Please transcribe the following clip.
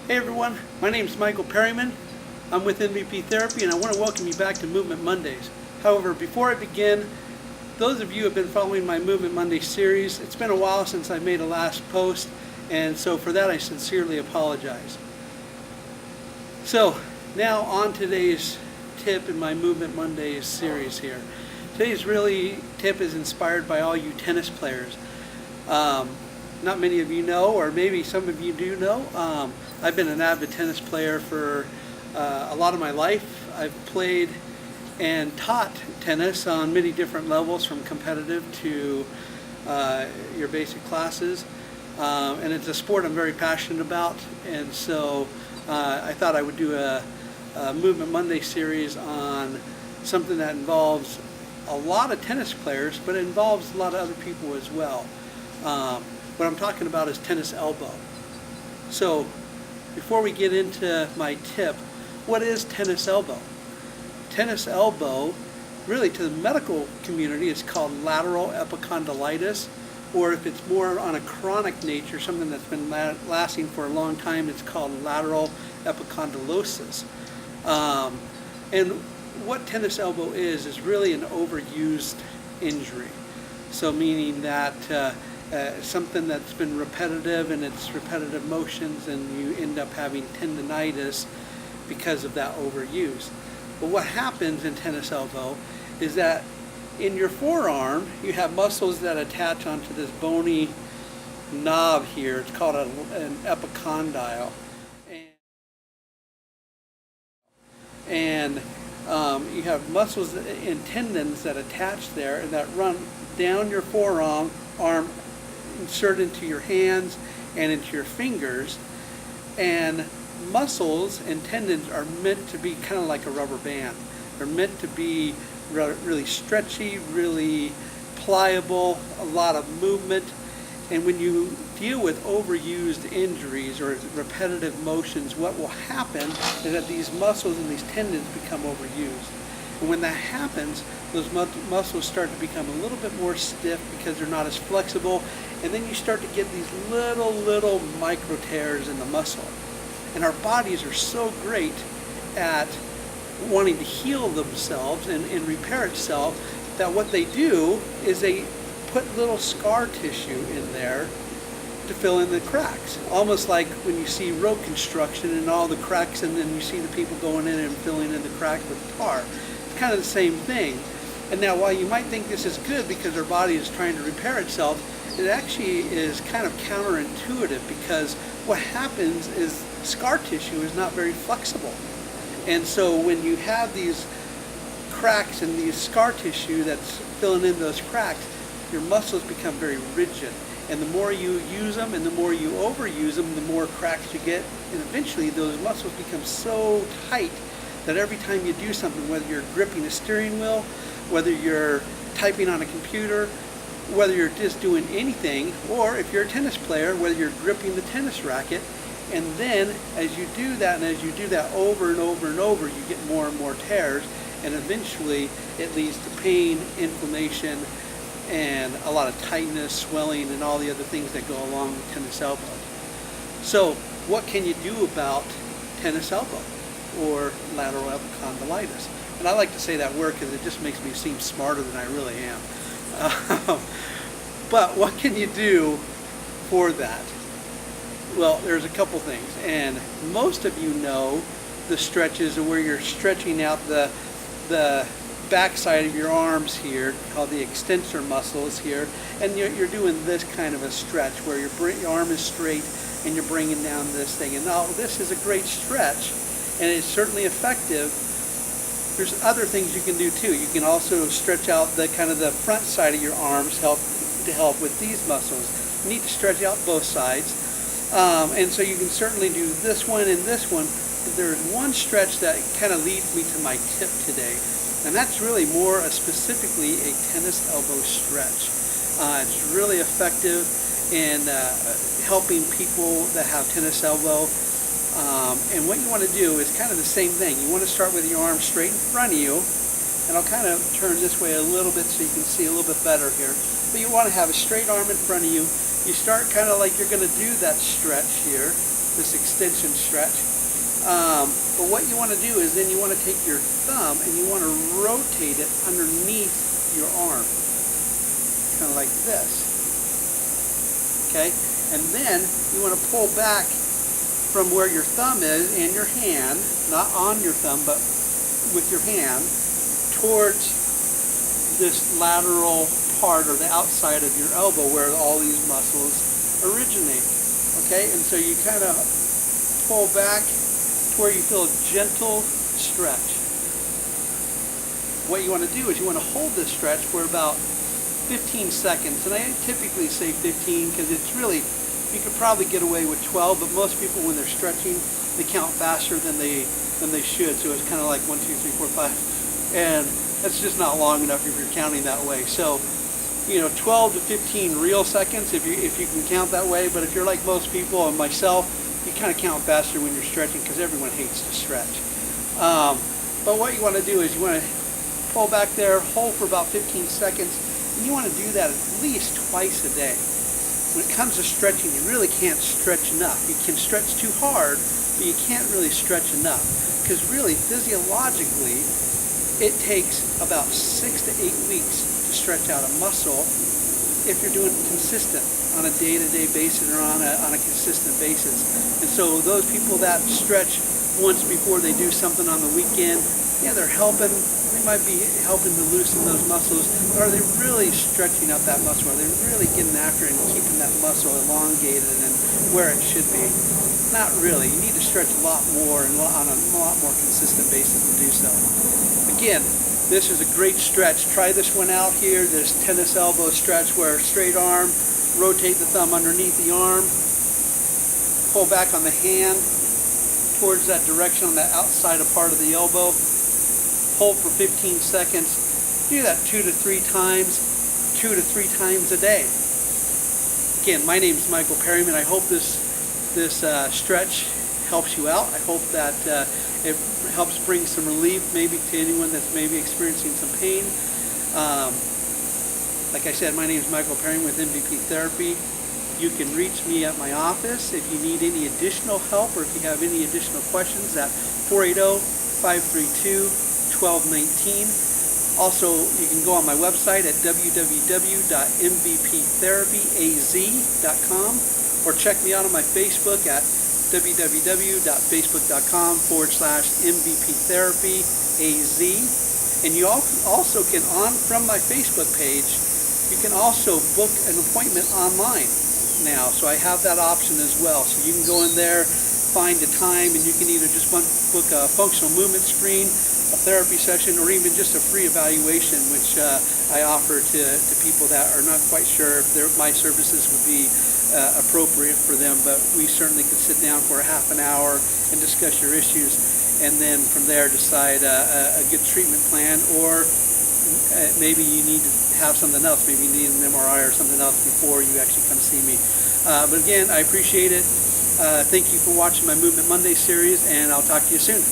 Hey everyone, my name is Michael Perryman. I'm with MVP Therapy and I want to welcome you back to Movement Mondays. However, before I begin, those of you who have been following my Movement Monday series, it's been a while since I made a last post, and so for that I sincerely apologize. So, now on today's tip in my Movement Mondays series here. Today's tip is inspired by all you tennis players. Not many of you know, or maybe some of you do know, I've been an avid tennis player for a lot of my life. I've played and taught tennis on many different levels, from competitive to your basic classes. And it's a sport I'm very passionate about, and so I thought I would do a Movement Monday series on something that involves a lot of tennis players, but it involves a lot of other people as well. What I'm talking about is tennis elbow. So before we get into my tip, what is tennis elbow? Tennis elbow, really to the medical community, is called lateral epicondylitis, or if it's more on a chronic nature, something that's been lasting for a long time, it's called lateral epicondylosis. And what tennis elbow is really an overused injury. So meaning that something that's been repetitive and it's repetitive motions, and you end up having tendinitis because of that overuse. But what happens in tennis elbow is that in your forearm you have muscles that attach onto this bony knob here. It's called an epicondyle. And you have muscles and tendons that attach there and that run down your forearm, insert into your hands and into your fingers. And muscles and tendons are meant to be kind of like a rubber band. They're meant to be really stretchy, really pliable, a lot of movement. And when you deal with overused injuries or repetitive motions, what will happen is that these muscles and these tendons become overused. And when that happens, those muscles start to become a little bit more stiff because they're not as flexible, and then you start to get these little micro tears in the muscle. And our bodies are so great at wanting to heal themselves and repair itself that what they do is they put little scar tissue in there to fill in the cracks. Almost like when you see road construction and all the cracks, and then you see the people going in and filling in the cracks with tar. It's kind of the same thing. And now while you might think this is good because our body is trying to repair itself, it actually is kind of counterintuitive, because what happens is scar tissue is not very flexible. And so when you have these cracks and these scar tissue that's filling in those cracks, your muscles become very rigid. And the more you use them and the more you overuse them, the more cracks you get. And eventually those muscles become so tight that every time you do something, whether you're gripping a steering wheel, whether you're typing on a computer, whether you're just doing anything, or if you're a tennis player, whether you're gripping the tennis racket, and then as you do that, and as you do that over and over and over, you get more and more tears, and eventually it leads to pain, inflammation, and a lot of tightness, swelling, and all the other things that go along with tennis elbow. So what can you do about tennis elbow or lateral epicondylitis? And I like to say that word because it just makes me seem smarter than I really am. But what can you do for that? Well, there's a couple things, and most of you know the stretches where you're stretching out the backside of your arms here, called the extensor muscles here, and you're doing this kind of a stretch where your arm is straight and you're bringing down this thing. And now this is a great stretch, and it's certainly effective. There's other things you can do too. You can also stretch out the kind of the front side of your arms to help with these muscles. You need to stretch out both sides. And so you can certainly do this one and this one. But there's one stretch that kind of leads me to my tip today. And that's really more specifically a tennis elbow stretch. It's really effective in helping people that have tennis elbow. And what you want to do is kind of the same thing. You want to start with your arm straight in front of you. And I'll kind of turn this way a little bit so you can see a little bit better here. But you want to have a straight arm in front of you. You start kind of like you're going to do that stretch here. this extension stretch. But what you want to do is then you want to take your thumb and you want to rotate it underneath your arm, kind of like this. Okay, and then you want to pull back from where your thumb is and your hand, not on your thumb, but with your hand, towards this lateral part or the outside of your elbow where all these muscles originate. Okay, and so you kind of pull back to where you feel a gentle stretch. What you want to do is you want to hold this stretch for about 15 seconds, and I typically say 15 because it's really, you could probably get away with 12, but most people when they're stretching, they count faster than they should, so it's kind of like 1, 2, 3, 4, 5, and that's just not long enough if you're counting that way. So, 12 to 15 real seconds if you can count that way, but if you're like most people and myself, you kind of count faster when you're stretching because everyone hates to stretch. But what you want to do is you want to pull back there, hold for about 15 seconds, and you want to do that at least twice a day. When it comes to stretching, you really can't stretch enough. You can stretch too hard, but you can't really stretch enough. Because really, physiologically, it takes about 6 to 8 weeks to stretch out a muscle if you're doing it consistent on a day-to-day basis or on a consistent basis. And so those people that stretch once before they do something on the weekend, yeah, they're helping. They might be helping to loosen those muscles, but are they really stretching out that muscle? Are they really getting after it and keeping that muscle elongated and where it should be? Not really. You need to stretch a lot more and on a lot more consistent basis to do so. Again, this is a great stretch. Try this one out here, this tennis elbow stretch where straight arm, rotate the thumb underneath the arm, pull back on the hand towards that direction on the outside of part of the elbow, hold for 15 seconds. Do that 2 to 3 times, 2 to 3 times a day. Again, my name is Michael Perryman. I hope this stretch helps you out. I hope that it helps bring some relief maybe to anyone that's maybe experiencing some pain. Like I said, my name is Michael Perryman with MVP Therapy. You can reach me at my office if you need any additional help or if you have any additional questions at 480-532-1219. Also, you can go on my website at www.mvptherapyaz.com or check me out on my Facebook at www.facebook.com/mvptherapyaz. And you also can, from my Facebook page, you can also book an appointment online now. So I have that option as well. So you can go in there, find a time, and you can either just book a functional movement screen, a therapy session, or even just a free evaluation, which I offer to people that are not quite sure if my services would be appropriate for them, but we certainly could sit down for a half an hour and discuss your issues, and then from there decide a good treatment plan, or maybe you need to have something else. Maybe you need an MRI or something else before you actually come see me. But again, I appreciate it. Thank you for watching my Movement Monday series, and I'll talk to you soon.